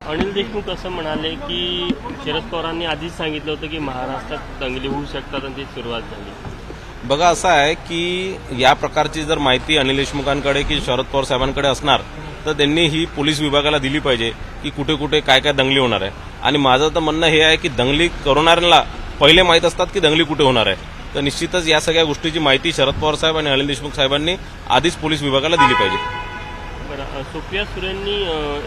अनिल देशमुख असं म्हणाले की शरद पवारांनी आधीच सांगितलं होतं की महाराष्ट्रात दंगली होऊ शकतात आणि ती सुरुवात झाली। बघा, असं आहे की या प्रकारची जर माहिती अनिल देशमुखांकडे की शरद पवार साहेबांकडे असणार तर त्यांनी ही पोलीस विभागाला दिली पाहिजे की कुठे कुठे काय काय दंगली होणार आहे। आणि माझं तर म्हणणं हे आहे की दंगली करणाऱ्यांना पहिले माहीत असतात की दंगली कुठे होणार आहे, तर निश्चितच या सगळ्या गोष्टीची माहिती शरद पवार साहेब आणि अनिल देशमुख साहेबांनी आधीच पोलीस विभागाला दिली पाहिजे। बरं, सुप्रिया सुळेंनी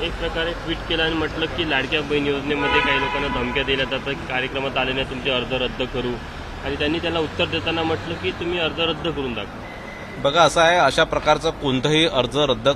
एक प्रकारे ट्विट केलं आणि म्हटलं की लाडक्या बहीण योजनेमध्ये काही लोकांना धमक्या दिल्या जातात, कार्यक्रमात आले नाही तुमचे अर्ज रद्द करू, आणि त्यांनी त्याला उत्तर देताना म्हटलं की तुम्ही अर्ज रद्द करून दाखवा। बघा, असं आहे, अशा प्रकारचं कोणतंही अर्ज रद्द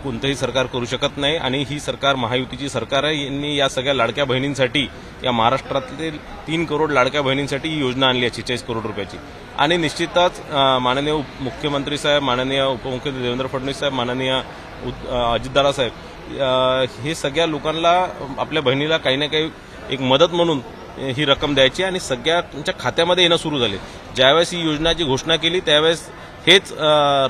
कोणतंही सरकार करू शकत नाही आणि ही सरकार महायुतीची सरकार आहे। यांनी या सगळ्या लाडक्या बहिणींसाठी, या महाराष्ट्रातील 3 करोड लाडक्या बहिणींसाठी ही योजना आणली आहे 46 करोड रुपयाची। आणि निश्चितच माननीय मुख्यमंत्री साहेब, माननीय उपमुख्यमंत्री देवेंद्र फडणवीस साहेब, माननीय अजितदादा साहेब हे सगळ्या लोकांना आपल्या बहिणीला काही ना काही एक मदत म्हणून ही रक्कम द्यायची आणि सगळ्यांच्या खात्यामध्ये येणं सुरू झाले। ज्यावेळेस ही योजनाची घोषणा केली त्यावेळेस हेच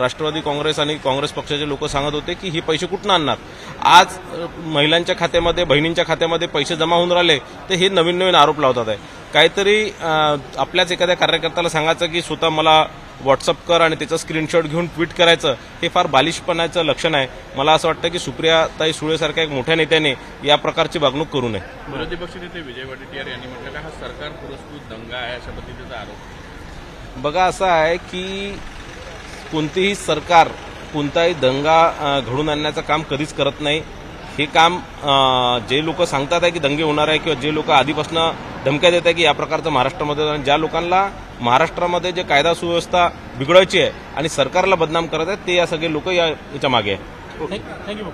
राष्ट्रवादी काँग्रेस आणि काँग्रेस पक्षाचे लोक सांगत होते की हे पैसे कुठून आणणार। आज महिलांच्या खात्यामध्ये, बहिणींच्या खात्यामध्ये पैसे जमा होऊन राहिले तर हे नवीन नवीन आरोप लावतात आहे। काहीतरी आपल्याच एखाद्या कार्यकर्त्याला सांगायचं की स्वतः मला व्हॉट्सअप कर आणि त्याचं स्क्रीनशॉट घेऊन ट्विट करायचं, हे फार बालिशपणाचं लक्षण आहे। मला असं वाटतं की सुप्रियाताई सुळेसारख्या एक मोठ्या नेत्याने या प्रकारची वागणूक करू नये। विरोधी पक्षनेते विजय वडेट्टीवार यांनी म्हटलं हा सरकार पुरस्कृत दंगा आहे अशा पद्धतीचा आरोप। बघा, असं आहे की कोणतेही सरकार कोणताही दंगा घडून आणण्याचं काम कधीच करत नाही। हे काम जे लोक सांगतात आहे की दंगे होणार आहे किंवा जे लोक आधीपासून धमक्या देत आहे की या प्रकारचं महाराष्ट्रामध्ये, ज्या लोकांना महाराष्ट्रामध्ये जे कायदा सुव्यवस्था बिघडायची आहे आणि सरकारला बदनाम करत आहेत ते या सगळे लोक याच्या मागे आहे। थँक्यू।